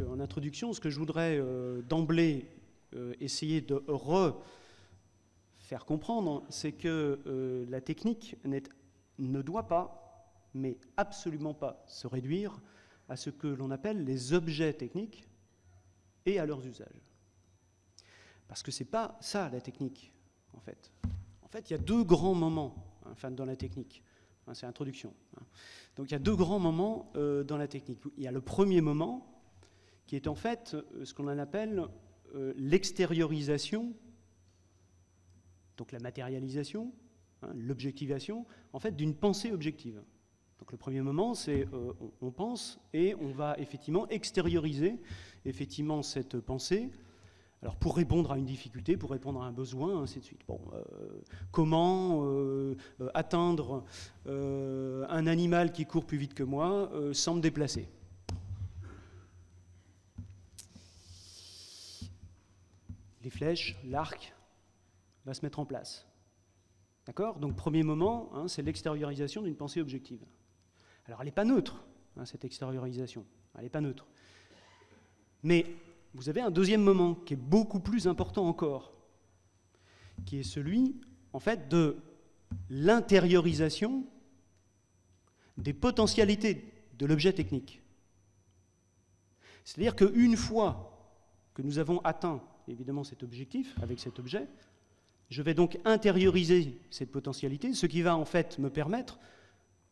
en introduction, ce que je voudrais d'emblée essayer de faire comprendre, c'est que la technique ne doit pas, mais absolument pas, se réduire à ce que l'on appelle les objets techniques et à leurs usages. Parce que ce n'est pas ça la technique, en fait. En fait, il y a deux grands moments dans la technique. C'est l'introduction. Donc il y a deux grands moments dans la technique. Il y a le premier moment, qui est en fait ce qu'on appelle l'extériorisation, donc la matérialisation, l'objectivation, en fait, d'une pensée objective. Donc le premier moment, c'est on pense et on va effectivement extérioriser effectivement cette pensée. Alors pour répondre à une difficulté, pour répondre à un besoin, ainsi de suite. Bon, comment atteindre un animal qui court plus vite que moi sans me déplacer? Les flèches, l'arc va se mettre en place. D'accord? Donc premier moment, c'est l'extériorisation d'une pensée objective. Alors elle n'est pas neutre, cette extériorisation. Elle n'est pas neutre. Mais vous avez un deuxième moment qui est beaucoup plus important encore, qui est celui, en fait, de l'intériorisation des potentialités de l'objet technique. C'est-à-dire qu'une fois que nous avons atteint, évidemment, cet objectif, avec cet objet, je vais donc intérioriser cette potentialité, ce qui va, en fait, me permettre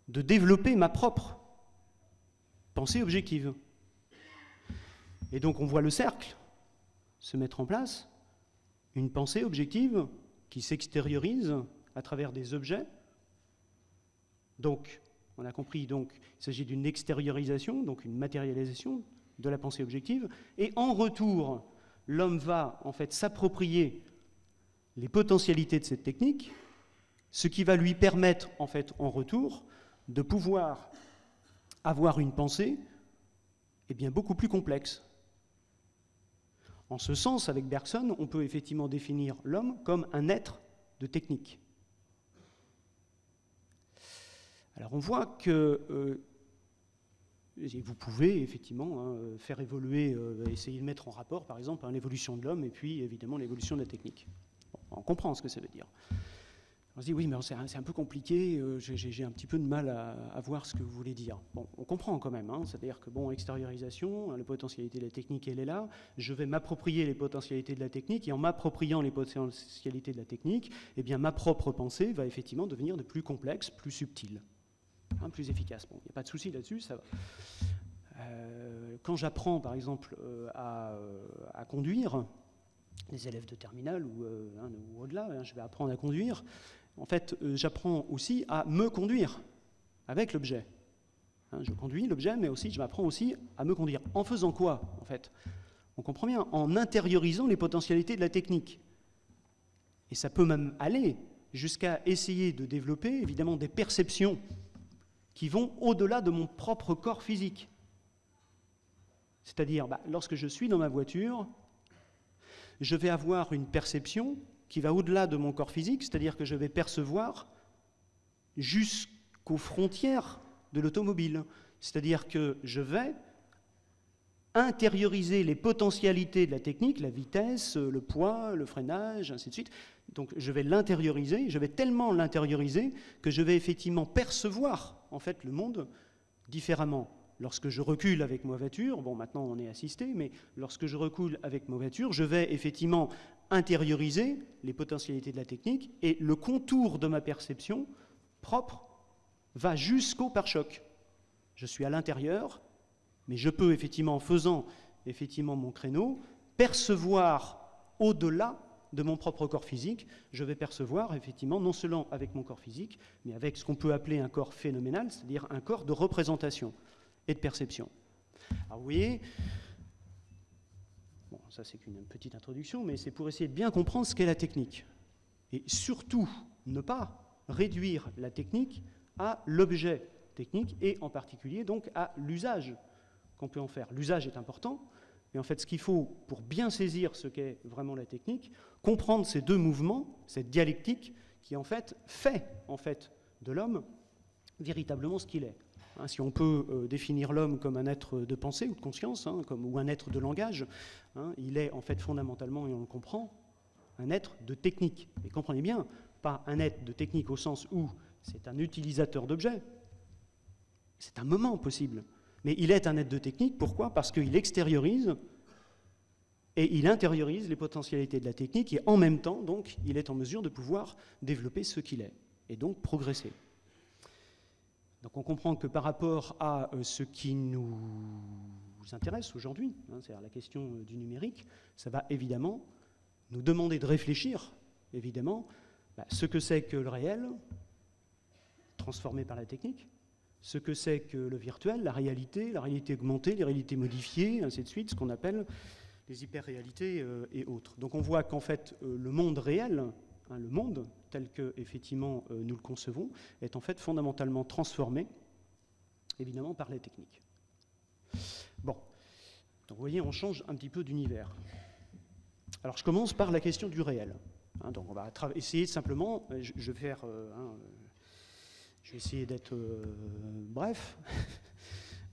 de développer ma propre pensée objective. Et donc on voit le cercle se mettre en place, une pensée objective qui s'extériorise à travers des objets. Donc, on a compris, donc, il s'agit d'une extériorisation, donc une matérialisation de la pensée objective. Et en retour, l'homme va en fait s'approprier les potentialités de cette technique, ce qui va lui permettre en fait en retour de pouvoir avoir une pensée beaucoup plus complexe. En ce sens, avec Bergson, on peut effectivement définir l'homme comme un être de technique. Alors on voit que vous pouvez effectivement faire évoluer, essayer de mettre en rapport par exemple l'évolution de l'homme et puis évidemment l'évolution de la technique. Bon, on comprend ce que ça veut dire. On se dit oui mais c'est un peu compliqué, j'ai un petit peu de mal à voir ce que vous voulez dire. Bon, on comprend quand même, c'est-à-dire que bon, extériorisation, la potentialité de la technique elle est là, je vais m'approprier les potentialités de la technique et en m'appropriant les potentialités de la technique, ma propre pensée va effectivement devenir de plus complexe, plus subtile. Plus efficace. Bon, il n'y a pas de souci là-dessus, ça va. Quand j'apprends, par exemple, à conduire, les élèves de terminale ou au-delà, je vais apprendre à conduire, en fait, j'apprends aussi à me conduire avec l'objet. Je conduis l'objet, mais aussi, je m'apprends aussi à me conduire. En faisant quoi, en fait? On comprend bien, en intériorisant les potentialités de la technique. Et ça peut même aller jusqu'à essayer de développer, évidemment, des perceptions qui vont au-delà de mon propre corps physique. C'est-à-dire, lorsque je suis dans ma voiture, je vais avoir une perception qui va au-delà de mon corps physique, c'est-à-dire que je vais percevoir jusqu'aux frontières de l'automobile. C'est-à-dire que je vais intérioriser les potentialités de la technique, la vitesse, le poids, le freinage, ainsi de suite. Donc je vais l'intérioriser, je vais tellement l'intérioriser que je vais effectivement percevoir en fait le monde différemment. Lorsque je recule avec ma voiture, bon maintenant on est assisté, mais lorsque je recule avec ma voiture, je vais effectivement intérioriser les potentialités de la technique et le contour de ma perception propre va jusqu'au pare-choc. Je suis à l'intérieur, mais je peux effectivement, en faisant effectivement mon créneau, percevoir au-delà de mon propre corps physique. Je vais percevoir effectivement non seulement avec mon corps physique, mais avec ce qu'on peut appeler un corps phénoménal, c'est-à-dire un corps de représentation et de perception. Alors vous voyez, bon, ça c'est qu'une petite introduction, mais c'est pour essayer de bien comprendre ce qu'est la technique. Et surtout, ne pas réduire la technique à l'objet technique et en particulier donc à l'usage qu'on peut en faire. L'usage est important, mais en fait ce qu'il faut pour bien saisir ce qu'est vraiment la technique, comprendre ces deux mouvements, cette dialectique qui en fait de l'homme véritablement ce qu'il est. Hein, si on peut définir l'homme comme un être de pensée ou de conscience, hein, ou un être de langage, hein, il est en fait fondamentalement, et on le comprend, un être de technique. Et comprenez bien, pas un être de technique au sens où c'est un utilisateur d'objets, c'est un moment possible. Mais il est un être de technique, pourquoi? Parce qu'il extériorise et il intériorise les potentialités de la technique et en même temps, donc, il est en mesure de pouvoir développer ce qu'il est et donc progresser. Donc on comprend que par rapport à ce qui nous intéresse aujourd'hui, hein, c'est-à-dire la question du numérique, ça va évidemment nous demander de réfléchir, évidemment, ce que c'est que le réel, transformé par la technique, ce que c'est que le virtuel, la réalité augmentée, les réalités modifiées, ainsi de suite, ce qu'on appelle les hyper-réalités et autres. Donc on voit qu'en fait, le monde réel, hein, le monde tel que effectivement nous le concevons, est en fait fondamentalement transformé, évidemment, par les techniques. Bon, donc vous voyez, on change un petit peu d'univers. Alors je commence par la question du réel. Hein, donc on va essayer simplement, je vais faire... je vais essayer d'être bref.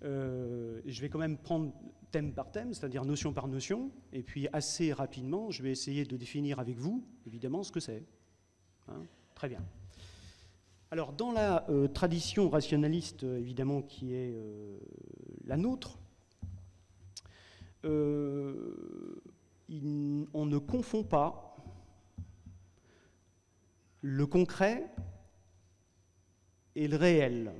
Je vais quand même prendre thème par thème, c'est-à-dire notion par notion, et puis assez rapidement, je vais essayer de définir avec vous, évidemment, ce que c'est. Hein, très bien. Alors, dans la tradition rationaliste, évidemment, qui est la nôtre, on ne confond pas le concret et le réel.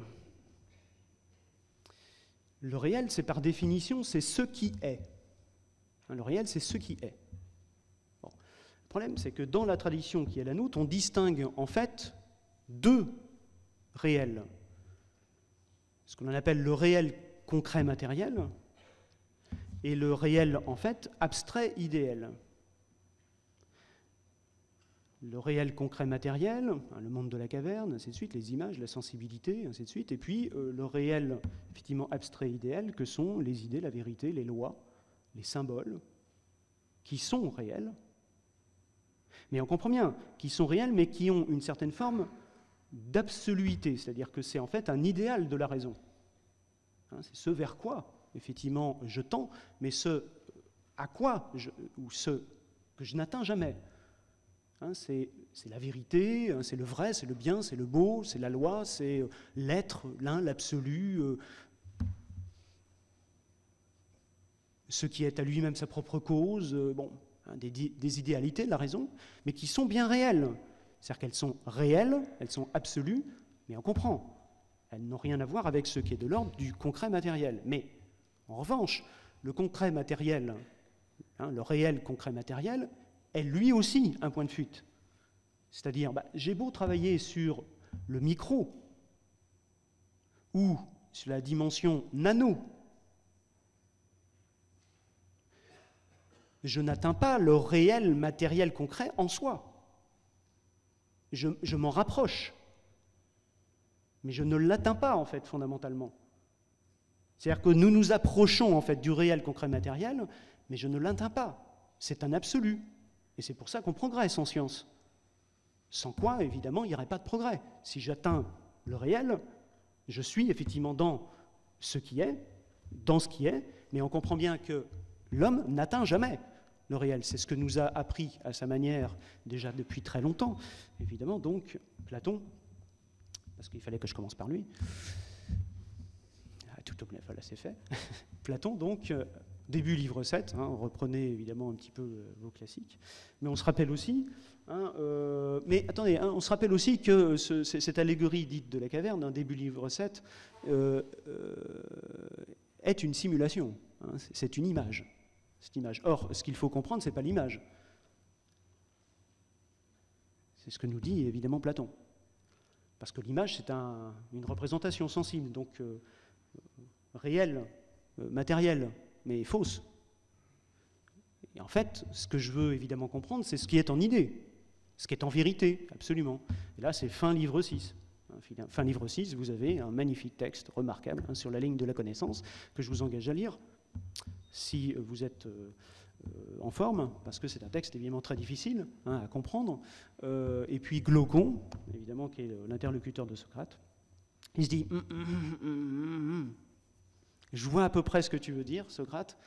Le réel, c'est par définition, c'est ce qui est. Le réel, c'est ce qui est. Bon. Le problème, c'est que dans la tradition qui est la nôtre, on distingue en fait deux réels. Ce qu'on appelle le réel concret matériel et le réel, en fait, abstrait idéal. Le réel concret matériel, le monde de la caverne, ainsi de suite, les images, la sensibilité, ainsi de suite, et puis le réel, effectivement, abstrait idéal, que sont les idées, la vérité, les lois, les symboles, qui sont réels, mais on comprend bien, qui sont réels, mais qui ont une certaine forme d'absoluité, c'est-à-dire que c'est en fait un idéal de la raison. Hein, c'est ce vers quoi, effectivement, je tends, mais ce à quoi, ou ce que je n'atteins jamais. Hein, c'est la vérité, hein, c'est le vrai, c'est le bien, c'est le beau, c'est la loi, c'est l'être, l'un, l'absolu, ce qui est à lui-même sa propre cause, bon, hein, des idéalités de la raison, mais qui sont bien réelles. C'est-à-dire qu'elles sont réelles, elles sont absolues, mais on comprend. Elles n'ont rien à voir avec ce qui est de l'ordre du concret matériel. Mais, en revanche, le concret matériel, hein, le réel concret matériel, est lui aussi un point de fuite. C'est-à-dire, j'ai beau travailler sur le micro ou sur la dimension nano, je n'atteins pas le réel matériel concret en soi. Je m'en rapproche, mais je ne l'atteins pas, en fait, fondamentalement. C'est-à-dire que nous nous approchons, en fait, du réel concret matériel, mais je ne l'atteins pas. C'est un absolu. Et c'est pour ça qu'on progresse en science. Sans quoi, évidemment, il n'y aurait pas de progrès. Si j'atteins le réel, je suis effectivement dans ce qui est, mais on comprend bien que l'homme n'atteint jamais le réel. C'est ce que nous a appris à sa manière déjà depuis très longtemps. Évidemment, donc, Platon, parce qu'il fallait que je commence par lui. Voilà, c'est fait. Platon, donc, début livre 7, hein, reprenez évidemment un petit peu vos classiques, mais on se rappelle aussi, hein, mais attendez, hein, on se rappelle aussi que cette allégorie dite de la caverne, hein, début livre 7, est une simulation, hein, c'est une image. Cette image. Or, ce qu'il faut comprendre, ce n'est pas l'image. C'est ce que nous dit évidemment Platon. Parce que l'image, c'est une représentation sensible, donc réelle, matérielle, mais fausse. Et en fait, ce que je veux évidemment comprendre, c'est ce qui est en idée, ce qui est en vérité, absolument. Et là, c'est fin livre 6. Fin livre 6, vous avez un magnifique texte remarquable, hein, sur la ligne de la connaissance, que je vous engage à lire, si vous êtes en forme, parce que c'est un texte évidemment très difficile, hein, à comprendre. Et puis Glaucon, évidemment, qui est l'interlocuteur de Socrate, Il se dit je vois à peu près ce que tu veux dire, Socrate,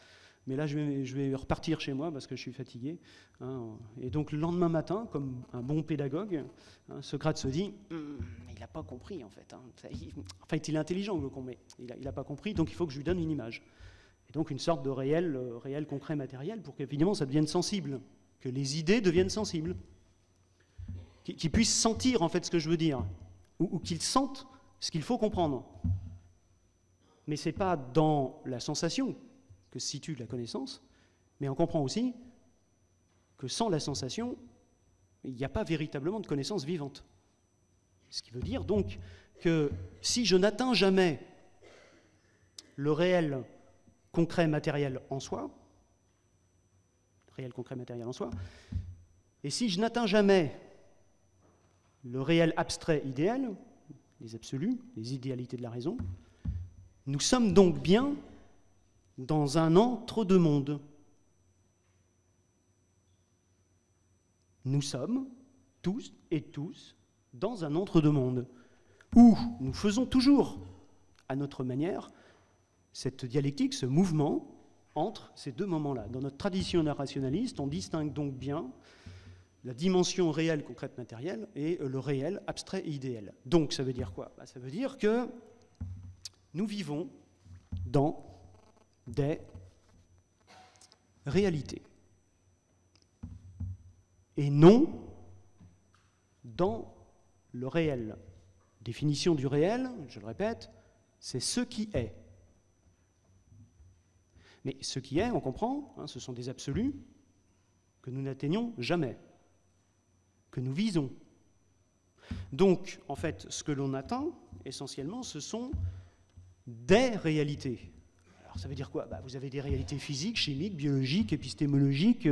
mais là je vais repartir chez moi parce que je suis fatigué. Hein. Et donc le lendemain matin, comme un bon pédagogue, hein, Socrate se dit il n'a pas compris en fait. Hein. En fait, il est intelligent, mais il n'a pas compris, donc il faut que je lui donne une image. Et donc une sorte de réel concret, matériel, pour qu'évidemment ça devienne sensible, que les idées deviennent sensibles, qu'ils puissent sentir en fait ce que je veux dire, ou qu'ils sentent ce qu'il faut comprendre. Mais ce n'est pas dans la sensation que se situe la connaissance, mais on comprend aussi que sans la sensation, il n'y a pas véritablement de connaissance vivante. Ce qui veut dire donc que si je n'atteins jamais le réel concret matériel en soi, et si je n'atteins jamais le réel abstrait idéal, les absolus, les idéalités de la raison, nous sommes donc bien dans un entre-deux-mondes. Nous sommes tous et tous dans un entre-deux-mondes où nous faisons toujours, à notre manière, cette dialectique, ce mouvement entre ces deux moments-là. Dans notre tradition narrationaliste, on distingue donc bien la dimension réelle, concrète, matérielle et le réel, abstrait et idéal. Donc ça veut dire quoi? Ça veut dire que nous vivons dans des réalités et non dans le réel. Définition du réel, je le répète, c'est ce qui est. Mais ce qui est, on comprend, hein, ce sont des absolus que nous n'atteignons jamais, que nous visons. Donc, en fait, ce que l'on atteint, essentiellement, ce sont des réalités. Alors, ça veut dire quoi? Vous avez des réalités physiques, chimiques, biologiques, épistémologiques.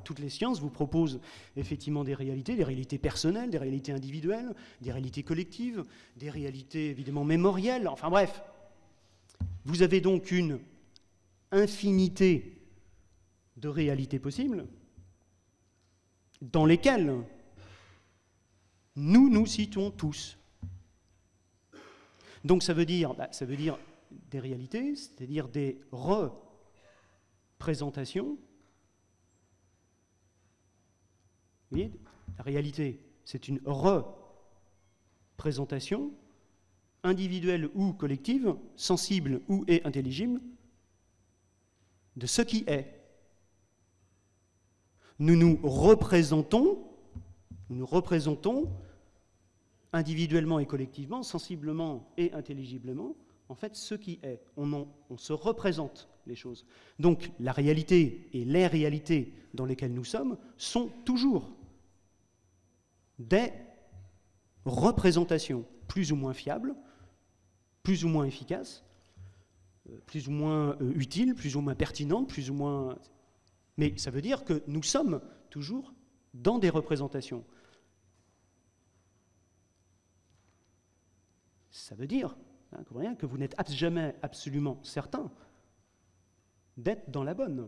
Toutes les sciences vous proposent effectivement des réalités personnelles, des réalités individuelles, des réalités collectives, des réalités évidemment mémorielles. Enfin bref, vous avez donc une infinité de réalités possibles dans lesquelles nous nous situons tous. Donc ça veut dire des réalités, c'est-à-dire des représentations. Vous voyez, la réalité, c'est une représentation individuelle ou collective, sensible ou et intelligible, de ce qui est. Nous nous représentons individuellement et collectivement, sensiblement et intelligiblement, en fait, ce qui est. On se représente les choses. Donc, la réalité et les réalités dans lesquelles nous sommes sont toujours des représentations plus ou moins fiables, plus ou moins efficaces, plus ou moins utiles, plus ou moins pertinentes, plus ou moins... Mais ça veut dire que nous sommes toujours dans des représentations. Ça veut dire que vous n'êtes jamais absolument certain d'être dans la bonne.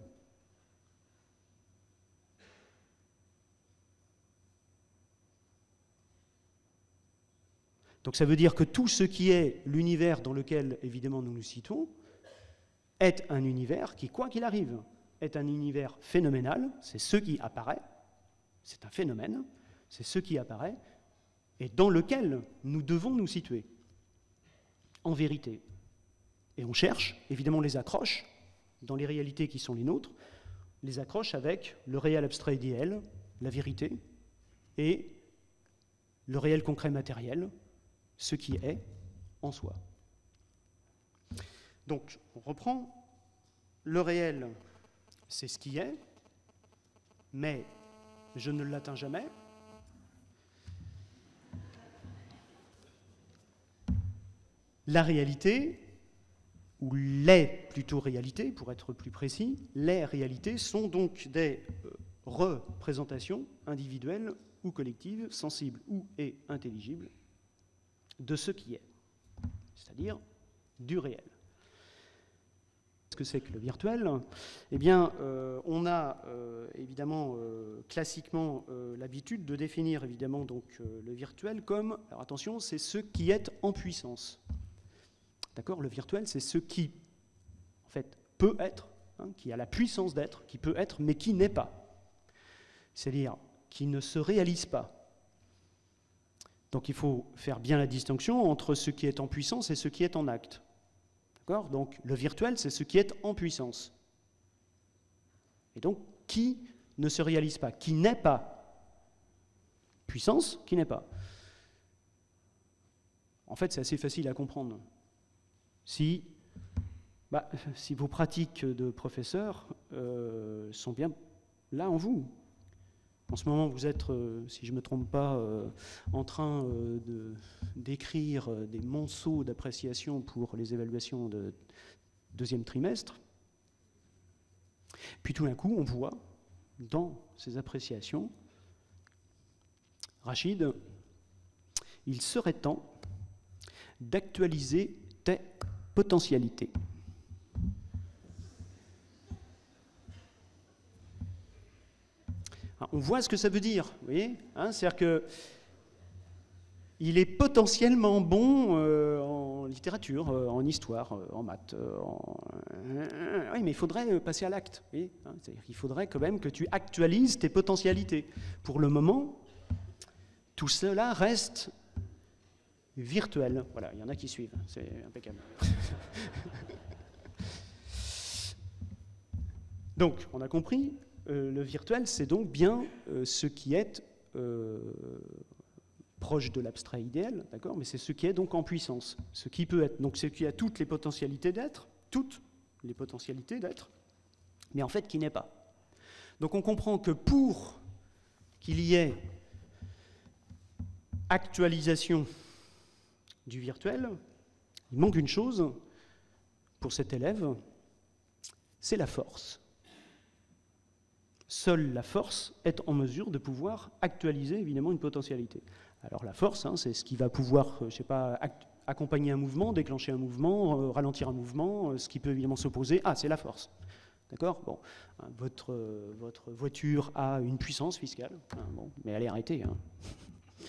Donc ça veut dire que tout ce qui est l'univers dans lequel, évidemment, nous nous situons, est un univers qui, quoi qu'il arrive, est un univers phénoménal, c'est ce qui apparaît, c'est un phénomène, c'est ce qui apparaît, et dans lequel nous devons nous situer, en vérité. Et on cherche, évidemment, les accroches dans les réalités qui sont les nôtres, les accroches avec le réel abstrait idéal, la vérité, et le réel concret matériel, ce qui est en soi. Donc, on reprend, le réel, c'est ce qui est, mais je ne l'atteins jamais. La réalité, ou les plutôt réalités, pour être plus précis, les réalités sont donc des représentations individuelles ou collectives, sensibles ou et intelligibles, de ce qui est, c'est-à-dire du réel. que c'est que le virtuel? Eh bien, on a évidemment classiquement l'habitude de définir évidemment donc le virtuel comme, alors attention, c'est ce qui est en puissance. D'accord? Le virtuel, c'est ce qui, en fait, peut être, hein, qui a la puissance d'être, qui peut être, mais qui n'est pas. C'est-à-dire qui ne se réalise pas. Donc il faut faire bien la distinction entre ce qui est en puissance et ce qui est en acte. D'accord? Donc le virtuel, c'est ce qui est en puissance. Et donc, qui ne se réalise pas, qui n'est pas. Puissance, qui n'est pas. En fait, c'est assez facile à comprendre. Si vos pratiques de professeur sont bien là en vous. En ce moment, vous êtes, si je ne me trompe pas, en train d'écrire des monceaux d'appréciation pour les évaluations de deuxième trimestre. Puis tout d'un coup, on voit dans ces appréciations, Rachid, il serait temps d'actualiser tes potentialités. On voit ce que ça veut dire, vous voyez, hein, c'est-à-dire qu'il est potentiellement bon en littérature, en histoire, en maths. Oui, mais il faudrait passer à l'acte. Hein, il faudrait quand même que tu actualises tes potentialités. Pour le moment, tout cela reste virtuel. Voilà, il y en a qui suivent, c'est impeccable. Donc, on a compris. Le virtuel, c'est donc bien ce qui est proche de l'abstrait idéal, d'accord, mais c'est ce qui est donc en puissance, ce qui peut être, donc ce qui a toutes les potentialités d'être, mais en fait qui n'est pas. Donc on comprend que pour qu'il y ait actualisation du virtuel, il manque une chose pour cet élève, c'est la force. Seule la force est en mesure de pouvoir actualiser évidemment une potentialité. Alors la force, hein, c'est ce qui va pouvoir, je sais pas, accompagner un mouvement, déclencher un mouvement, ralentir un mouvement, ce qui peut évidemment s'opposer. Ah, c'est la force. D'accord? Bon, hein, votre voiture a une puissance fiscale, hein, bon, mais elle est arrêtée. Hein. À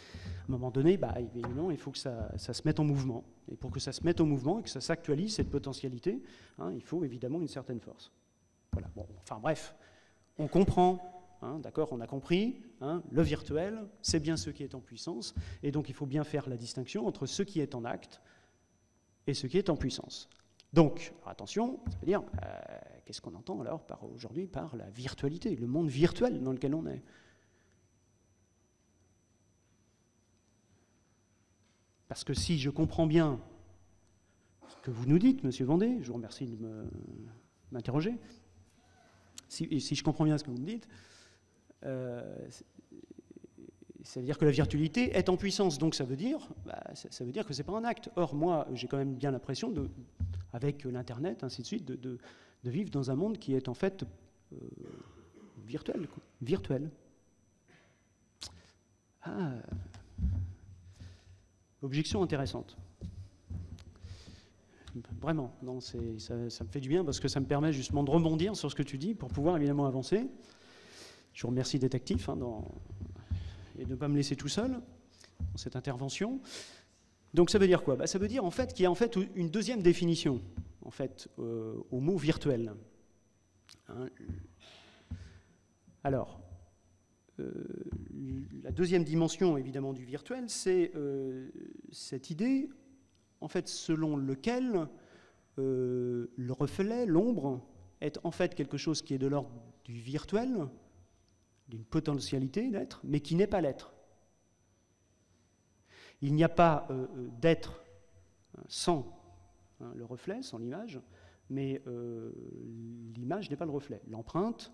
un moment donné, évidemment, il faut que ça se mette en mouvement. Et pour que ça se mette en mouvement et que ça s'actualise, cette potentialité, hein, il faut évidemment une certaine force. Voilà. Bon, enfin bref. On comprend, hein, d'accord, on a compris, hein, le virtuel, c'est bien ce qui est en puissance, et donc il faut bien faire la distinction entre ce qui est en acte et ce qui est en puissance. Donc, attention, ça veut dire, qu'est-ce qu'on entend alors aujourd'hui par la virtualité, le monde virtuel dans lequel on est? Parce que si je comprends bien ce que vous nous dites, Monsieur Vendée, je vous remercie de m'interroger, si je comprends bien ce que vous me dites, ça veut dire que la virtualité est en puissance. Donc ça veut dire que ce n'est pas un acte. Or, moi, j'ai quand même bien l'impression, avec l'Internet, ainsi de suite, de vivre dans un monde qui est en fait virtuel. Virtuel. Ah, objection intéressante. Vraiment, non, ça me fait du bien parce que ça me permet justement de rebondir sur ce que tu dis pour pouvoir évidemment avancer. Je vous remercie d'être actif et de ne pas me laisser tout seul dans cette intervention. Donc ça veut dire quoi? Ça veut dire en fait qu'il y a en fait une deuxième définition en fait, au mot virtuel. Hein. Alors, la deuxième dimension évidemment du virtuel, c'est cette idée en fait, selon lequel le reflet, l'ombre, est en fait quelque chose qui est de l'ordre du virtuel, d'une potentialité d'être, mais qui n'est pas l'être. Il n'y a pas d'être sans le reflet, sans l'image, mais l'image n'est pas le reflet. L'empreinte,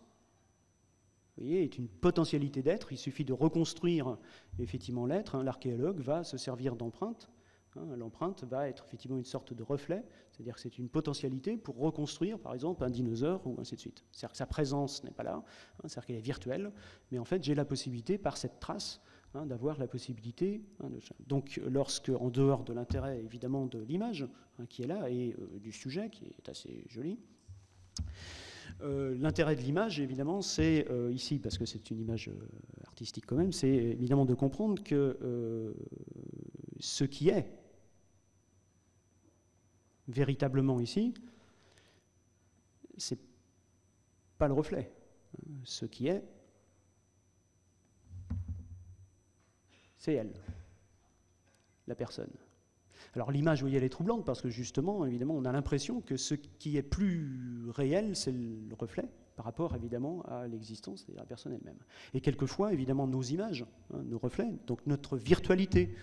vous voyez, est une potentialité d'être. Il suffit de reconstruire effectivement l'être. Hein. L'archéologue va se servir d'empreinte. Hein, l'empreinte va être effectivement une sorte de reflet, c'est-à-dire que c'est une potentialité pour reconstruire, par exemple, un dinosaure ou ainsi de suite. C'est-à-dire que sa présence n'est pas là, hein, c'est-à-dire qu'elle est virtuelle, mais en fait, j'ai la possibilité, par cette trace, hein, d'avoir la possibilité. Hein, donc, lorsque, en dehors de l'intérêt, évidemment, de l'image, hein, qui est là, et du sujet, qui est assez joli, L'intérêt de l'image, évidemment, c'est ici, parce que c'est une image artistique quand même, c'est évidemment de comprendre que ce qui est véritablement ici, c'est pas le reflet. Ce qui est, c'est elle, la personne. Alors l'image, vous voyez, elle est troublante parce que justement, évidemment, on a l'impression que ce qui est plus réel, c'est le reflet par rapport, évidemment, à l'existence, c'est-à-dire la personne elle-même. Et quelquefois, évidemment, nos images, nos reflets, donc notre virtualité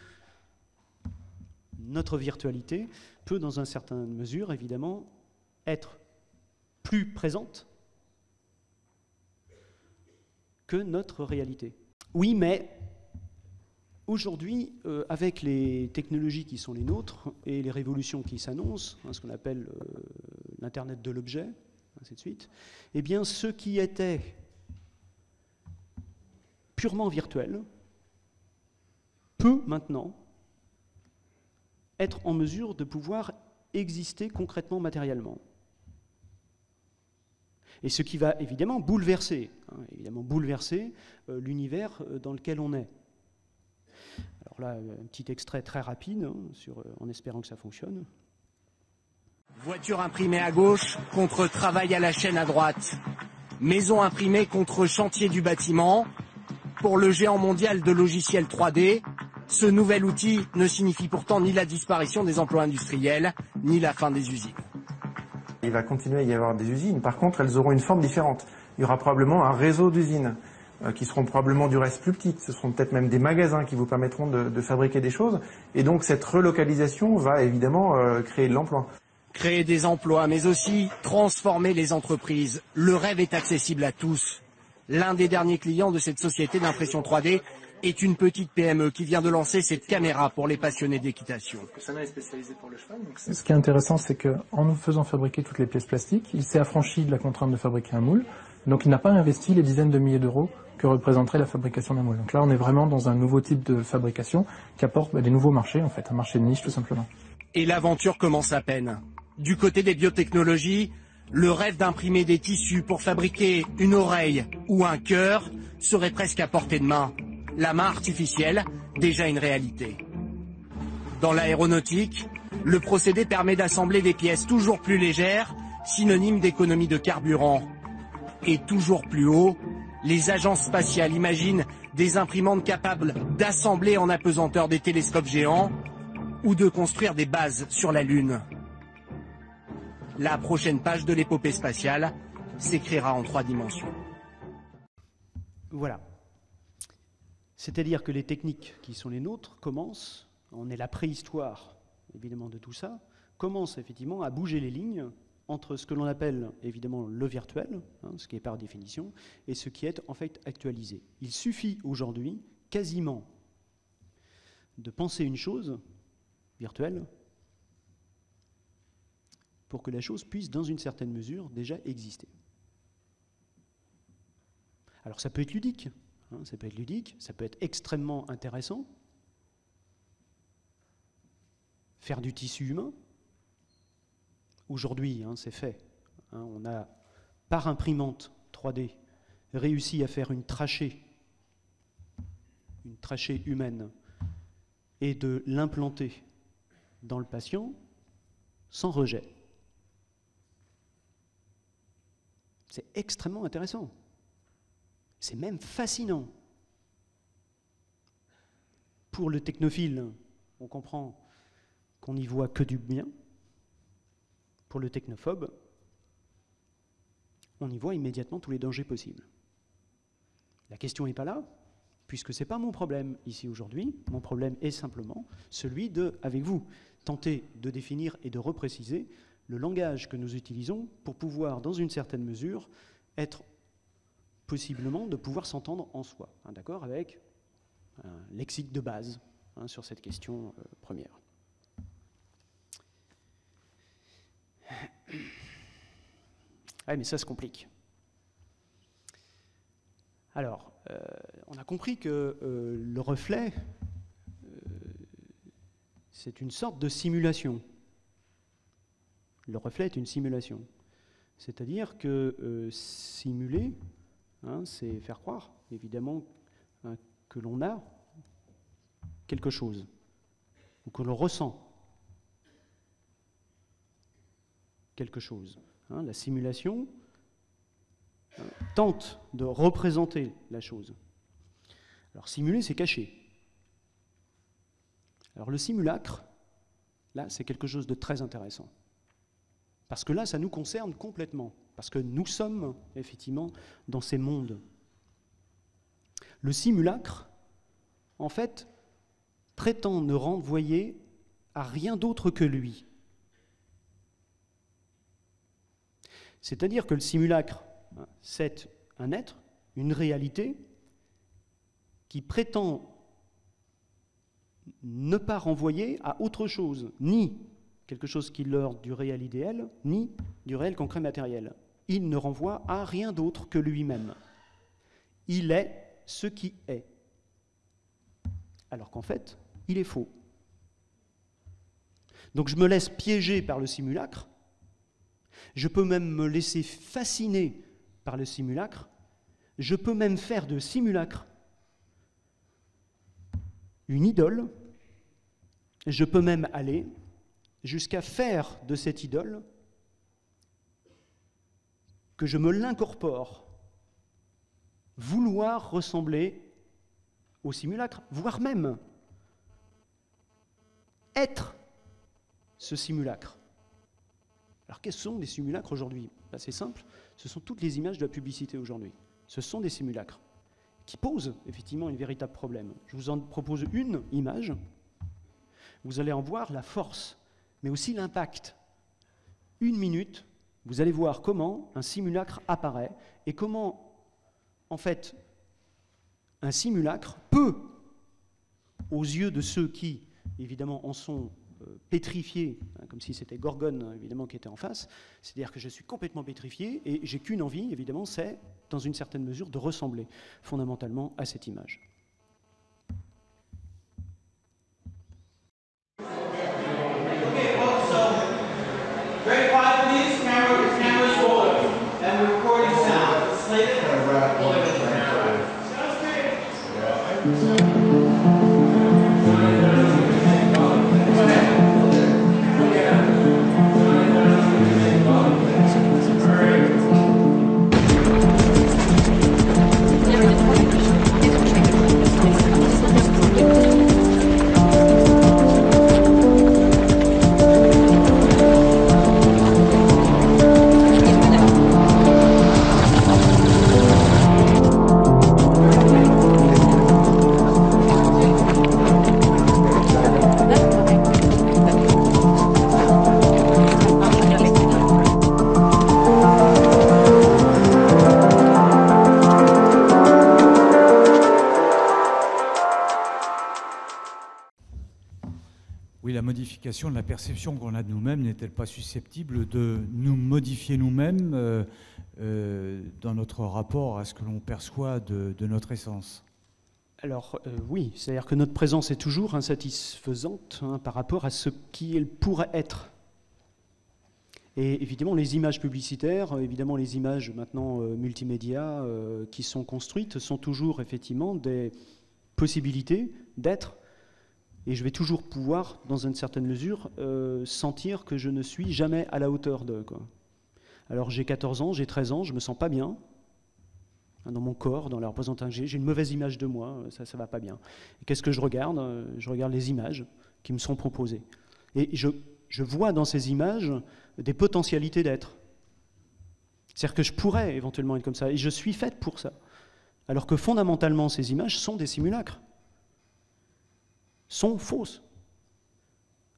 peut, dans une certaine mesure, évidemment, être plus présente que notre réalité. Oui, mais aujourd'hui, avec les technologies qui sont les nôtres et les révolutions qui s'annoncent, ce qu'on appelle l'Internet de l'objet, ainsi de suite, eh bien, ce qui était purement virtuel peut maintenant être en mesure de pouvoir exister concrètement, matériellement. Et ce qui va évidemment bouleverser l'univers dans lequel on est. Alors là, un petit extrait très rapide, en espérant que ça fonctionne. Voiture imprimée à gauche contre travail à la chaîne à droite. Maison imprimée contre chantier du bâtiment. Pour le géant mondial de logiciels 3D, ce nouvel outil ne signifie pourtant ni la disparition des emplois industriels, ni la fin des usines. Il va continuer à y avoir des usines. Par contre, elles auront une forme différente. Il y aura probablement un réseau d'usines qui seront probablement du reste plus petites. Ce seront peut-être même des magasins qui vous permettront de fabriquer des choses. Et donc cette relocalisation va évidemment créer de l'emploi. Créer des emplois, mais aussi transformer les entreprises. Le rêve est accessible à tous. L'un des derniers clients de cette société d'impression 3D est une petite PME qui vient de lancer cette caméra pour les passionnés d'équitation. Sana est spécialisé pour le cheval. Ce qui est intéressant, c'est qu'en nous faisant fabriquer toutes les pièces plastiques, il s'est affranchi de la contrainte de fabriquer un moule. Donc il n'a pas investi les dizaines de milliers d'euros que représenterait la fabrication d'un moule. Donc là, on est vraiment dans un nouveau type de fabrication qui apporte des nouveaux marchés, en fait, un marché de niche tout simplement. Et l'aventure commence à peine. Du côté des biotechnologies, le rêve d'imprimer des tissus pour fabriquer une oreille ou un cœur serait presque à portée de main. La main artificielle, déjà une réalité. Dans l'aéronautique, le procédé permet d'assembler des pièces toujours plus légères, synonyme d'économie de carburant. Et toujours plus haut, les agences spatiales imaginent des imprimantes capables d'assembler en apesanteur des télescopes géants ou de construire des bases sur la Lune. La prochaine page de l'épopée spatiale s'écrira en 3 dimensions. Voilà. C'est-à-dire que les techniques qui sont les nôtres commencent, on est la préhistoire évidemment de tout ça, commencent effectivement à bouger les lignes entre ce que l'on appelle évidemment le virtuel, ce qui est par définition, et ce qui est en fait actualisé. Il suffit aujourd'hui quasiment de penser une chose virtuelle pour que la chose puisse dans une certaine mesure déjà exister. Alors ça peut être ludique, ça peut être extrêmement intéressant. Faire du tissu humain, aujourd'hui c'est fait. On a, par imprimante 3D, réussi à faire une trachée humaine et de l'implanter dans le patient sans rejet. C'est extrêmement intéressant. C'est même fascinant. Pour le technophile, on comprend qu'on n'y voit que du bien. Pour le technophobe, on y voit immédiatement tous les dangers possibles. La question n'est pas là, puisque ce n'est pas mon problème ici aujourd'hui. Mon problème est simplement celui de, avec vous, tenter de définir et de repréciser le langage que nous utilisons pour pouvoir, dans une certaine mesure, être possiblement de pouvoir s'entendre en soi, d'accord, avec un lexique de base sur cette question première. Ah, mais ça se complique. Alors, on a compris que le reflet, c'est une sorte de simulation. Le reflet est une simulation. C'est-à-dire que simuler, hein, c'est faire croire, évidemment, hein, que l'on a quelque chose, ou que l'on ressent quelque chose. Hein, la simulation tente de représenter la chose. Alors simuler, c'est cacher. Alors le simulacre, là, c'est quelque chose de très intéressant. Parce que là, ça nous concerne complètement. Parce que nous sommes, effectivement, dans ces mondes. Le simulacre, en fait, prétend ne renvoyer à rien d'autre que lui. C'est-à-dire que le simulacre, c'est un être, une réalité, qui prétend ne pas renvoyer à autre chose, ni quelque chose qui est l'ordre du réel idéal, ni du réel concret matériel. Il ne renvoie à rien d'autre que lui-même. Il est ce qui est. Alors qu'en fait, il est faux. Donc je me laisse piéger par le simulacre, je peux même me laisser fasciner par le simulacre, je peux même faire de simulacre une idole, je peux même aller jusqu'à faire de cette idole que je me l'incorpore, vouloir ressembler au simulacre, voire même être ce simulacre. Alors, quels sont les simulacres aujourd'hui? C'est simple, ce sont toutes les images de la publicité aujourd'hui. Ce sont des simulacres qui posent effectivement un véritable problème. Je vous en propose une image. Vous allez en voir la force, mais aussi l'impact. 1 minute, vous allez voir comment un simulacre apparaît et comment, en fait, un simulacre peut, aux yeux de ceux qui, évidemment, en sont pétrifié, hein, comme si c'était Gorgone, évidemment, qui était en face, c'est-à-dire que je suis complètement pétrifié et j'ai qu'une envie, évidemment, c'est, dans une certaine mesure, de ressembler fondamentalement à cette image. De la perception qu'on a de nous-mêmes n'est-elle pas susceptible de nous modifier nous-mêmes dans notre rapport à ce que l'on perçoit de notre essence? Alors oui, c'est-à-dire que notre présence est toujours insatisfaisante par rapport à ce qui elle pourrait être. Et évidemment, les images publicitaires, évidemment les images maintenant multimédia qui sont construites sont toujours effectivement des possibilités d'être. Et je vais toujours pouvoir, dans une certaine mesure, sentir que je ne suis jamais à la hauteur de, quoi. Alors j'ai 14 ans, j'ai 13 ans, je me sens pas bien dans mon corps, dans la représentation que j'ai une mauvaise image de moi, ça va pas bien. Et qu'est-ce que je regarde? Je regarde les images qui me sont proposées. Et je vois dans ces images des potentialités d'être. C'est-à-dire que je pourrais éventuellement être comme ça, et je suis faite pour ça. Alors que fondamentalement, ces images sont des simulacres. Sont fausses.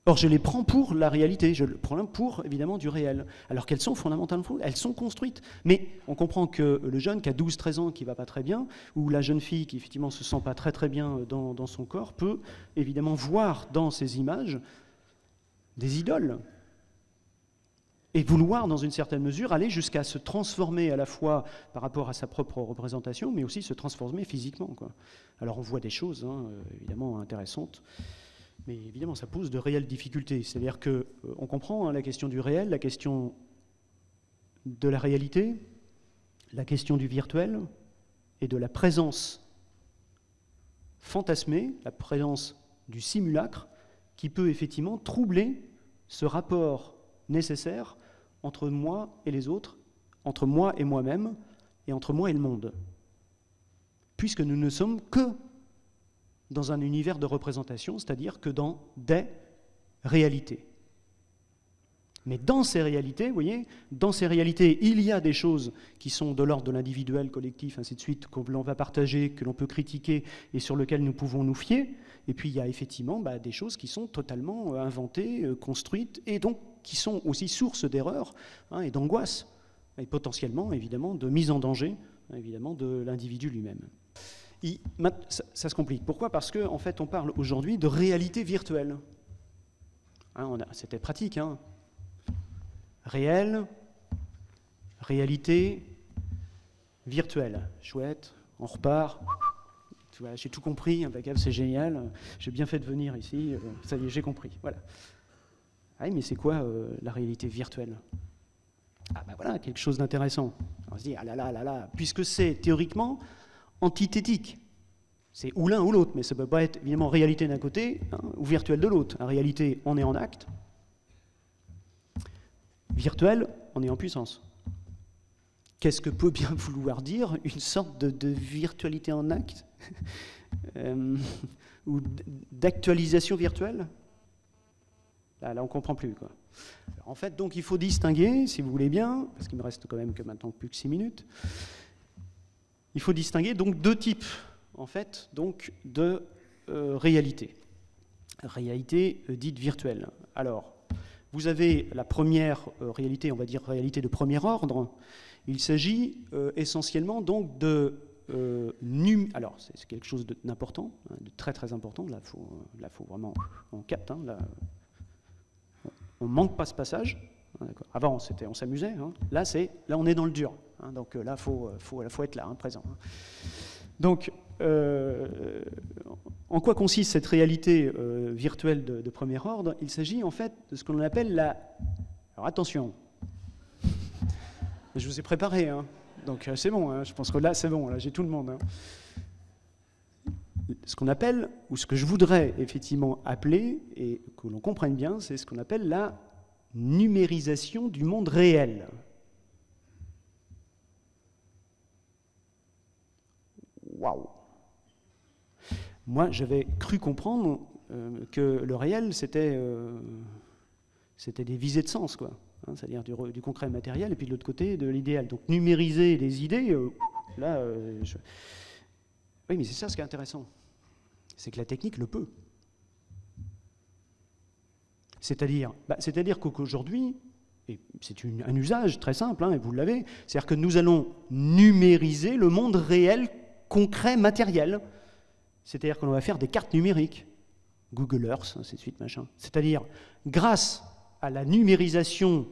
Or, je les prends pour la réalité, je les prends pour, évidemment, du réel, alors qu'elles sont fondamentalement fausses, elles sont construites. Mais on comprend que le jeune qui a 12-13 ans, qui ne va pas très bien, ou la jeune fille qui, effectivement, ne se sent pas très bien dans son corps, peut, évidemment, voir dans ces images des idoles, et vouloir, dans une certaine mesure, aller jusqu'à se transformer à la fois par rapport à sa propre représentation, mais aussi se transformer physiquement, quoi. Alors on voit des choses, évidemment, intéressantes, mais évidemment, ça pose de réelles difficultés. C'est-à-dire qu'on comprend la question du réel, la question de la réalité, la question du virtuel et de la présence fantasmée, la présence du simulacre, qui peut effectivement troubler ce rapport nécessaire entre moi et les autres, entre moi et moi-même, et entre moi et le monde. Puisque nous ne sommes que dans un univers de représentation, c'est-à-dire que dans des réalités. Mais dans ces réalités, vous voyez, dans ces réalités, il y a des choses qui sont de l'ordre de l'individuel, collectif, ainsi de suite, que l'on va partager, que l'on peut critiquer et sur lesquelles nous pouvons nous fier. Et puis il y a effectivement des choses qui sont totalement inventées, construites, et donc qui sont aussi source d'erreurs et d'angoisse, et potentiellement, évidemment, de mise en danger, évidemment, de l'individu lui-même. Ça se complique. Pourquoi? Parce qu'en fait, on parle aujourd'hui de réalité virtuelle. C'était pratique, hein. Réel, réalité virtuelle. Chouette, on repart. Voilà, j'ai tout compris, impeccable, c'est génial. J'ai bien fait de venir ici, ça y est, j'ai compris. Voilà. Ah oui, mais c'est quoi la réalité virtuelle? Ah ben voilà, quelque chose d'intéressant. On se dit, ah là là là là, puisque c'est théoriquement antithétique. C'est ou l'un ou l'autre, mais ça ne peut pas être évidemment réalité d'un côté ou virtuel de l'autre. La réalité, on est en acte. Virtuel, on est en puissance. Qu'est-ce que peut bien vouloir dire une sorte de virtualité en acte ou d'actualisation virtuelle? Là, on ne comprend plus, quoi. Alors, en fait, donc, il faut distinguer, si vous voulez bien, parce qu'il me reste quand même que maintenant plus que 6 minutes, il faut distinguer donc deux types, en fait, donc, de réalité. Réalité dite virtuelle. Alors, vous avez la première réalité, on va dire réalité de premier ordre. Il s'agit essentiellement donc de alors c'est quelque chose d'important, de très très important. Là, faut vraiment on capte. Là, on manque pas ce passage. Avant, on s'amusait. Là, on est dans le dur. Donc là, faut être là, présent. Donc, en quoi consiste cette réalité virtuelle de premier ordre? Il s'agit en fait de ce qu'on appelle la... Alors attention, je vous ai préparé, donc c'est bon, je pense que là c'est bon, là j'ai tout le monde. Ce qu'on appelle, ou ce que je voudrais effectivement appeler, et que l'on comprenne bien, c'est ce qu'on appelle la numérisation du monde réel. Waouh! Moi, j'avais cru comprendre que le réel, c'était des visées de sens, quoi. C'est-à-dire du concret matériel, et puis de l'autre côté, de l'idéal. Donc numériser les idées, là, oui, mais c'est ça ce qui est intéressant. C'est que la technique le peut. C'est-à-dire qu'aujourd'hui, et c'est un usage très simple, et vous l'avez, c'est-à-dire que nous allons numériser le monde réel, concret, matériel. C'est-à-dire qu'on va faire des cartes numériques, Google Earth, ainsi de suite, machin. C'est-à-dire, grâce à la numérisation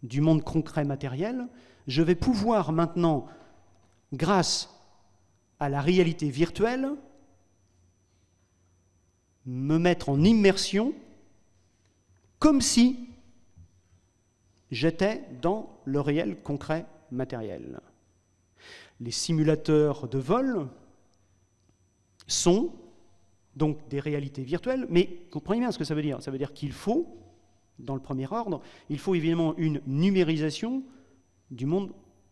du monde concret matériel, je vais pouvoir maintenant, grâce à la réalité virtuelle, me mettre en immersion comme si j'étais dans le réel concret matériel. Les simulateurs de vol sont donc des réalités virtuelles, mais comprenez bien ce que ça veut dire. Ça veut dire qu'il faut, dans le premier ordre, il faut évidemment une numérisation du monde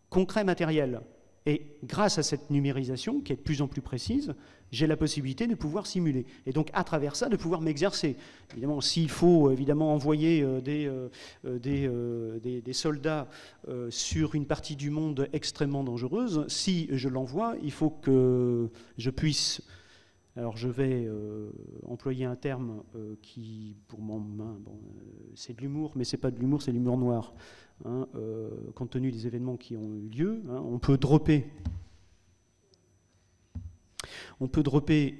concret matériel. Et grâce à cette numérisation, qui est de plus en plus précise, j'ai la possibilité de pouvoir simuler. Et donc, à travers ça, de pouvoir m'exercer. Évidemment, s'il faut évidemment envoyer des soldats sur une partie du monde extrêmement dangereuse, si je l'envoie, il faut que je puisse... Alors, je vais employer un terme qui, pour moi, c'est de l'humour, mais c'est pas de l'humour, c'est de l'humour noir. Compte tenu des événements qui ont eu lieu, on peut dropper,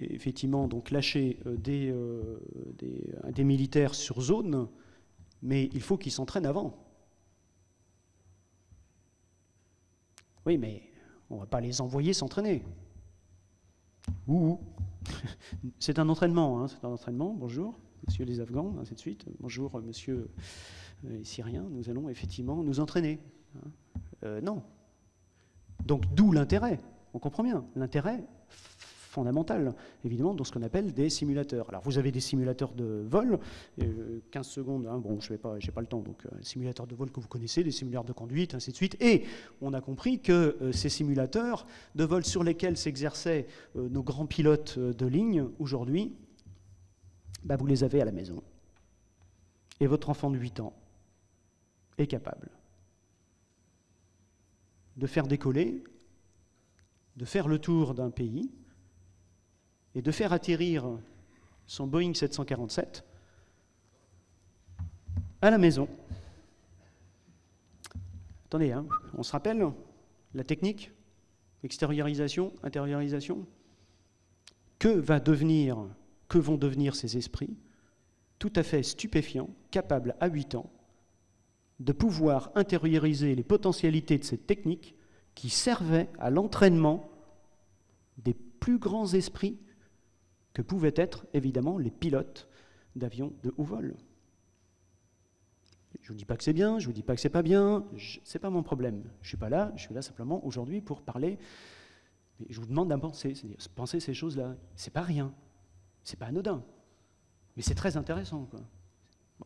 effectivement, donc lâcher des militaires sur zone, mais il faut qu'ils s'entraînent avant. Oui, mais on ne va pas les envoyer s'entraîner. C'est un entraînement, c'est un entraînement. Bonjour, monsieur les Afghans, ainsi de suite. Bonjour, monsieur les Syriens. Nous allons effectivement nous entraîner. Non. Donc d'où l'intérêt, on comprend bien, l'intérêt fondamental, évidemment, dans ce qu'on appelle des simulateurs. Alors vous avez des simulateurs de vol, 15 secondes, hein, bon, je n'ai pas le temps, donc simulateurs de vol que vous connaissez, des simulateurs de conduite, ainsi de suite, et on a compris que ces simulateurs de vol sur lesquels s'exerçaient nos grands pilotes de ligne, aujourd'hui, bah, vous les avez à la maison. Et votre enfant de 8 ans est capable de faire décoller, de faire le tour d'un pays, et de faire atterrir son Boeing 747 à la maison. Attendez, hein, on se rappelle la technique, extériorisation, intériorisation. Que vont devenir ces esprits tout à fait stupéfiants, capables à 8 ans de pouvoir intérioriser les potentialités de cette technique qui servait à l'entraînement des plus grands esprits que pouvaient être, évidemment, les pilotes d'avions de haut vol. Je ne vous dis pas que c'est bien, je ne vous dis pas que c'est pas bien, ce n'est pas mon problème. Je suis là simplement aujourd'hui pour parler, mais je vous demande d'avancer, penser ces choses-là. C'est pas rien, c'est pas anodin, mais c'est très intéressant, quoi. Bon.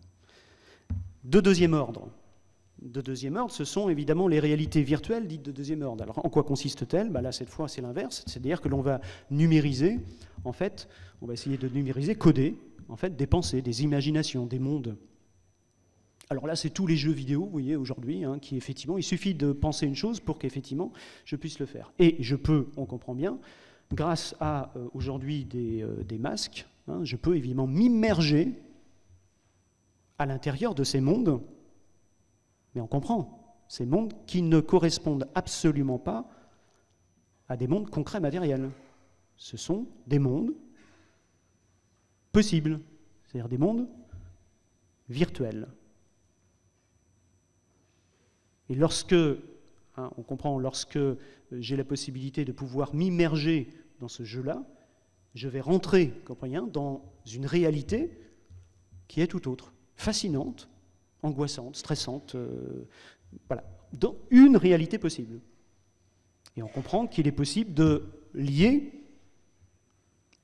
De deuxième ordre, ce sont évidemment les réalités virtuelles dites de deuxième ordre. Alors, en quoi consiste-t-elle? Ben là, cette fois, c'est l'inverse, c'est-à-dire que l'on va numériser, en fait, on va essayer de numériser, coder, en fait, des pensées, des imaginations, des mondes. Alors là, c'est tous les jeux vidéo, vous voyez, aujourd'hui, hein, qui, effectivement, il suffit de penser une chose pour qu'effectivement, je puisse le faire. Et je peux, on comprend bien, grâce à, aujourd'hui, des masques, hein, je peux, évidemment, m'immerger à l'intérieur de ces mondes. Mais on comprend, ces mondes qui ne correspondent absolument pas à des mondes concrets matériels. Ce sont des mondes possibles, c'est-à-dire des mondes virtuels. Et lorsque, hein, on comprend, lorsque j'ai la possibilité de pouvoir m'immerger dans ce jeu-là, je vais rentrer, comprenez, dans une réalité qui est tout autre, fascinante, angoissante, stressante, voilà, dans une réalité possible. Et on comprend qu'il est possible de lier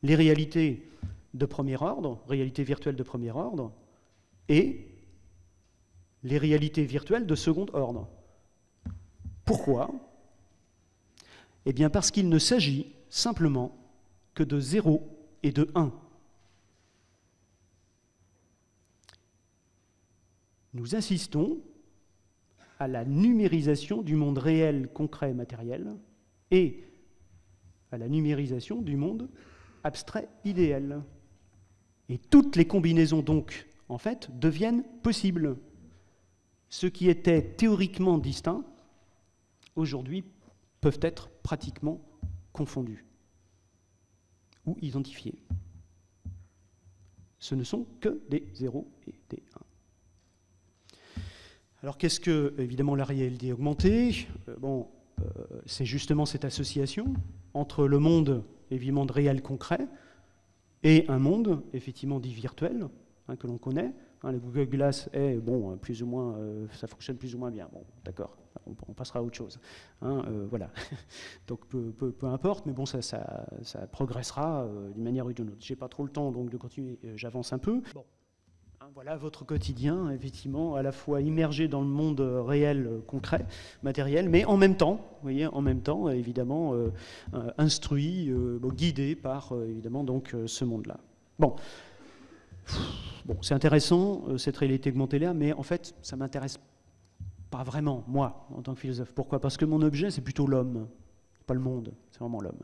les réalités de premier ordre, réalités virtuelles de premier ordre, et les réalités virtuelles de second ordre. Pourquoi? Eh bien parce qu'il ne s'agit simplement que de 0 et de 1. Nous assistons à la numérisation du monde réel, concret, matériel, et à la numérisation du monde abstrait, idéal. Et toutes les combinaisons, donc, en fait, deviennent possibles. Ce qui était théoriquement distinct, aujourd'hui, peuvent être pratiquement confondus ou identifiés. Ce ne sont que des 0 et des 1. Alors qu'est-ce que, évidemment, la réalité augmentée? C'est justement cette association entre le monde, évidemment, de réel concret et un monde, effectivement, dit virtuel, hein, que l'on connaît. Hein, le Google Glass est, bon, plus ou moins, ça fonctionne plus ou moins bien. Bon, d'accord, on passera à autre chose. Hein, voilà. Donc peu importe, mais bon, ça progressera d'une manière ou d'une autre. Je n'ai pas trop le temps donc de continuer, j'avance un peu. Bon. Voilà votre quotidien, effectivement, à la fois immergé dans le monde réel, concret, matériel, mais en même temps, vous voyez, en même temps, évidemment, instruit, guidé par, évidemment, donc, ce monde-là. Bon, c'est intéressant, cette réalité augmentée-là, mais en fait, ça ne m'intéresse pas vraiment, moi, en tant que philosophe. Pourquoi? Parce que mon objet, c'est plutôt l'homme, pas le monde, c'est vraiment l'homme.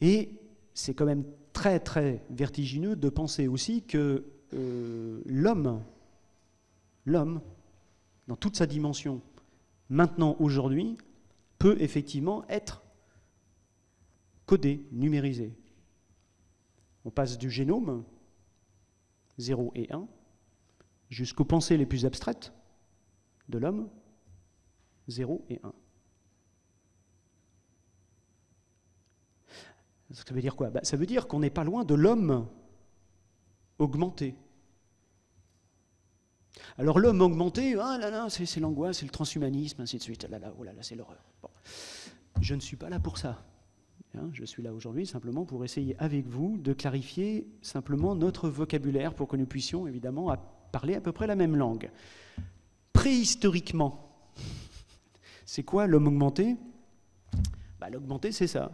Et c'est quand même très, très vertigineux de penser aussi que l'homme, dans toute sa dimension, maintenant, aujourd'hui, peut effectivement être codé, numérisé. On passe du génome, 0 et 1, jusqu'aux pensées les plus abstraites de l'homme, 0 et 1. Ça veut dire quoi? Ça veut dire qu'on n'est pas loin de l'homme augmenté. Alors l'homme augmenté, ah là là, c'est l'angoisse, c'est le transhumanisme, ainsi de suite, là là, oh là là, c'est l'horreur. Bon. Je ne suis pas là pour ça. Hein, je suis là aujourd'hui simplement pour essayer avec vous de clarifier simplement notre vocabulaire pour que nous puissions évidemment parler à peu près la même langue. Préhistoriquement, c'est quoi l'homme augmenté? L'augmenté, c'est ça.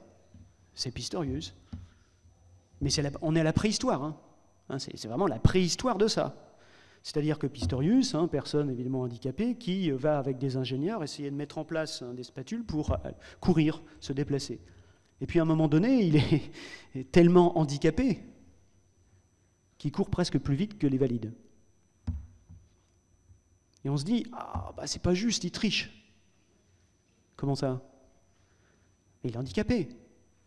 C'est Pistorius. Mais on est à la préhistoire. Hein, c'est vraiment la préhistoire de ça. C'est-à-dire que Pistorius, personne évidemment handicapée, qui va avec des ingénieurs essayer de mettre en place des spatules pour courir, se déplacer. Et puis à un moment donné, il est tellement handicapé qu'il court presque plus vite que les valides. Et on se dit, ah, c'est pas juste, il triche. Comment ça? Il est handicapé.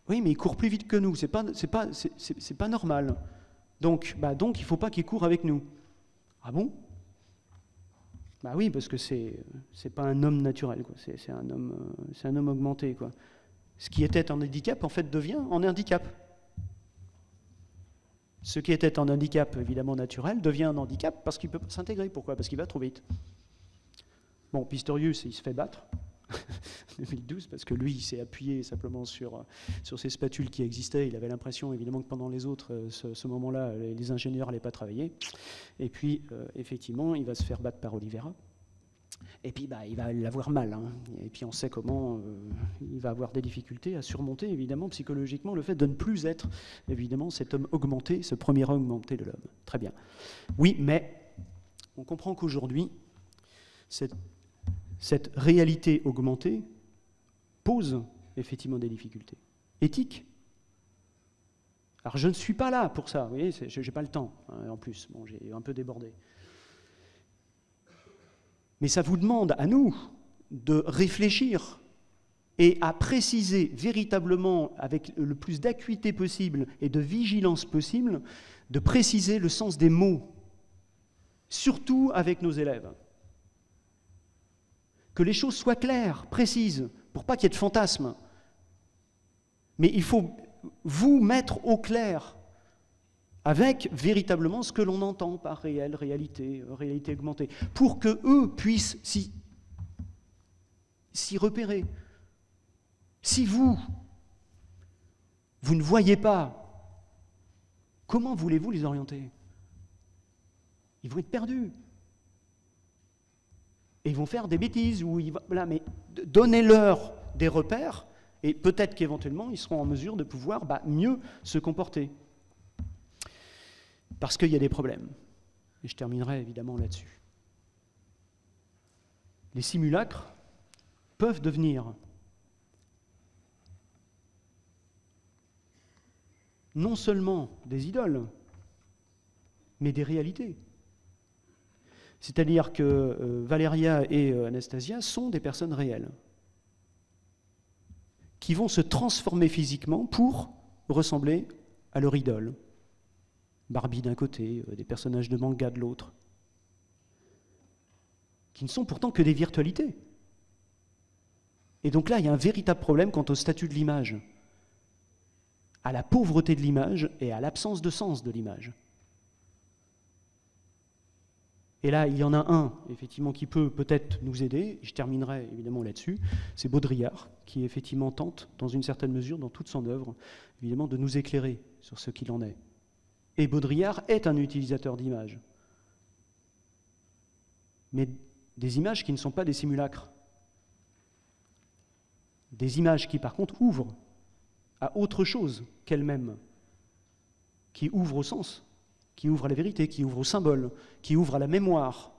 Oui, mais il court plus vite que nous, c'est pas normal. Donc il ne faut pas qu'il court avec nous. Ah bon? Oui, parce que c'est pas un homme naturel, quoi. C'est un homme augmenté, quoi. Ce qui était en handicap, en fait, devient en handicap. Ce qui était en handicap, évidemment, naturel, devient un handicap parce qu'il peut pas s'intégrer. Pourquoi? Parce qu'il va trop vite. Bon, Pistorius, il se fait battre en 2012 parce que lui, il s'est appuyé simplement sur ces spatules qui existaient. Il avait l'impression, évidemment, que pendant les autres, ce moment-là, les ingénieurs n'allaient pas travailler. Et puis, effectivement, il va se faire battre par Oliveira. Et puis, il va l'avoir mal. Hein. Et puis, on sait comment il va avoir des difficultés à surmonter, évidemment, psychologiquement, le fait de ne plus être, évidemment, cet homme augmenté, ce premier homme augmenté de l'homme. Très bien. Oui, mais on comprend qu'aujourd'hui, cette réalité augmentée pose, effectivement, des difficultés éthiques. Alors, je ne suis pas là pour ça. Vous voyez, je n'ai pas le temps, hein, en plus. Bon, j'ai un peu débordé. Mais ça vous demande, à nous, de réfléchir et à préciser véritablement, avec le plus d'acuité possible et de vigilance possible, de préciser le sens des mots, surtout avec nos élèves. Que les choses soient claires, précises, pour pas qu'il y ait de fantasmes. Mais il faut vous mettre au clair avec véritablement ce que l'on entend par réalité augmentée, pour qu'eux puissent s'y repérer. Si vous ne voyez pas, comment voulez-vous les orienter? Ils vont être perdus. Et ils vont faire des bêtises. Voilà, mais donnez-leur des repères, et peut-être qu'éventuellement, ils seront en mesure de pouvoir mieux se comporter. Parce qu'il y a des problèmes. Et je terminerai évidemment là-dessus. Les simulacres peuvent devenir non seulement des idoles, mais des réalités. C'est-à-dire que Valéria et Anastasia sont des personnes réelles qui vont se transformer physiquement pour ressembler à leur idole. Barbie d'un côté, des personnages de manga de l'autre, qui ne sont pourtant que des virtualités. Et donc là, il y a un véritable problème quant au statut de l'image, à la pauvreté de l'image et à l'absence de sens de l'image. Et là, il y en a un, effectivement, qui peut peut-être nous aider, je terminerai évidemment là-dessus, c'est Baudrillard, qui effectivement tente, dans une certaine mesure, dans toute son œuvre, évidemment, de nous éclairer sur ce qu'il en est. Et Baudrillard est un utilisateur d'images. Mais des images qui ne sont pas des simulacres. Des images qui, par contre, ouvrent à autre chose qu'elles-mêmes, qui ouvrent au sens, qui ouvrent à la vérité, qui ouvrent au symbole, qui ouvrent à la mémoire,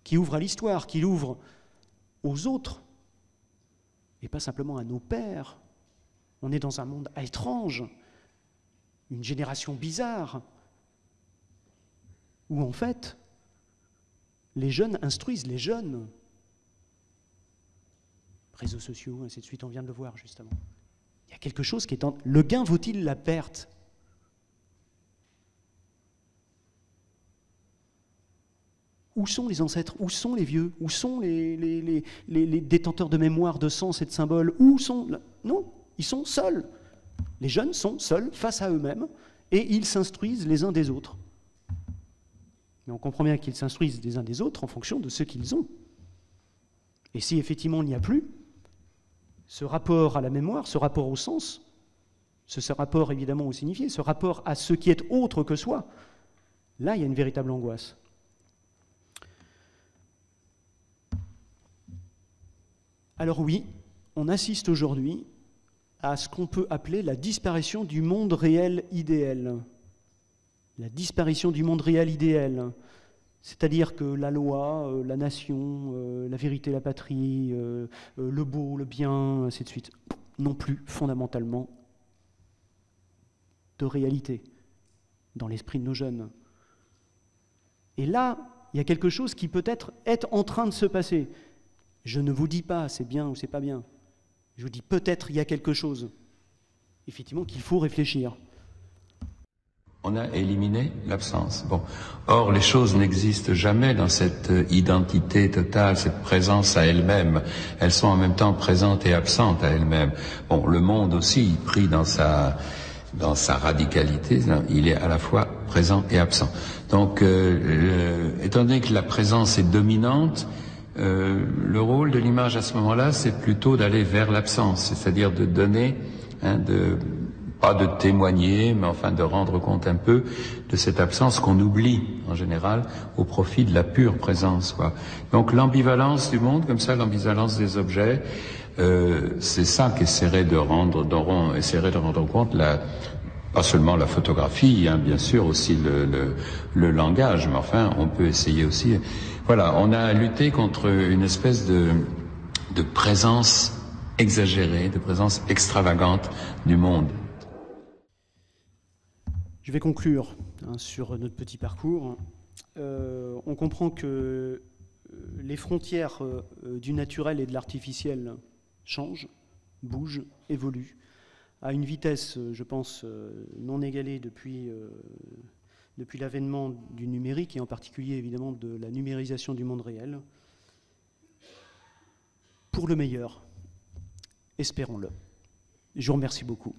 qui ouvrent à l'histoire, qui ouvrent aux autres, et pas simplement à nos pères. On est dans un monde étrange, une génération bizarre, où en fait, les jeunes instruisent les jeunes. Réseaux sociaux, ainsi de suite, on vient de le voir justement. Il y a quelque chose qui est en... Le gain vaut-il la perte? Où sont les ancêtres? Où sont les vieux? Où sont les détenteurs de mémoire, de sens et de symboles? Où sont... Non, ils sont seuls. Les jeunes sont seuls face à eux-mêmes et ils s'instruisent les uns des autres. Mais on comprend bien qu'ils s'instruisent des uns des autres en fonction de ce qu'ils ont. Et si effectivement il n'y a plus, ce rapport à la mémoire, ce rapport au sens, ce rapport évidemment au signifié, ce rapport à ce qui est autre que soi, là il y a une véritable angoisse. Alors oui, on assiste aujourd'hui à ce qu'on peut appeler la disparition du monde réel idéal. La disparition du monde réel idéal. C'est-à-dire que la loi, la nation, la vérité, la patrie, le beau, le bien, ainsi de suite, n'ont plus fondamentalement de réalité dans l'esprit de nos jeunes. Et là, il y a quelque chose qui peut-être est en train de se passer. Je ne vous dis pas c'est bien ou c'est pas bien. Je vous dis peut-être il y a quelque chose, effectivement, qu'il faut réfléchir. On a éliminé l'absence. Bon. Or, les choses n'existent jamais dans cette identité totale, cette présence à elle-même. Elles sont en même temps présentes et absentes à elles-mêmes. Bon, le monde aussi, pris dans sa radicalité, il est à la fois présent et absent. Donc, étant donné que la présence est dominante, le rôle de l'image à ce moment-là, c'est plutôt d'aller vers l'absence, c'est-à-dire de donner, pas de témoigner, mais enfin de rendre compte un peu de cette absence qu'on oublie en général au profit de la pure présence, quoi. Donc l'ambivalence du monde, comme ça, l'ambivalence des objets, c'est ça qu'essaierait de rendre compte pas seulement la photographie, bien sûr, aussi le langage, mais enfin, on peut essayer aussi. Voilà, on a lutté contre une espèce de présence exagérée, de présence extravagante du monde. Je vais conclure sur notre petit parcours. On comprend que les frontières du naturel et de l'artificiel changent, bougent, évoluent, à une vitesse, je pense, non égalée depuis l'avènement du numérique, et en particulier évidemment de la numérisation du monde réel, pour le meilleur. Espérons-le. Je vous remercie beaucoup.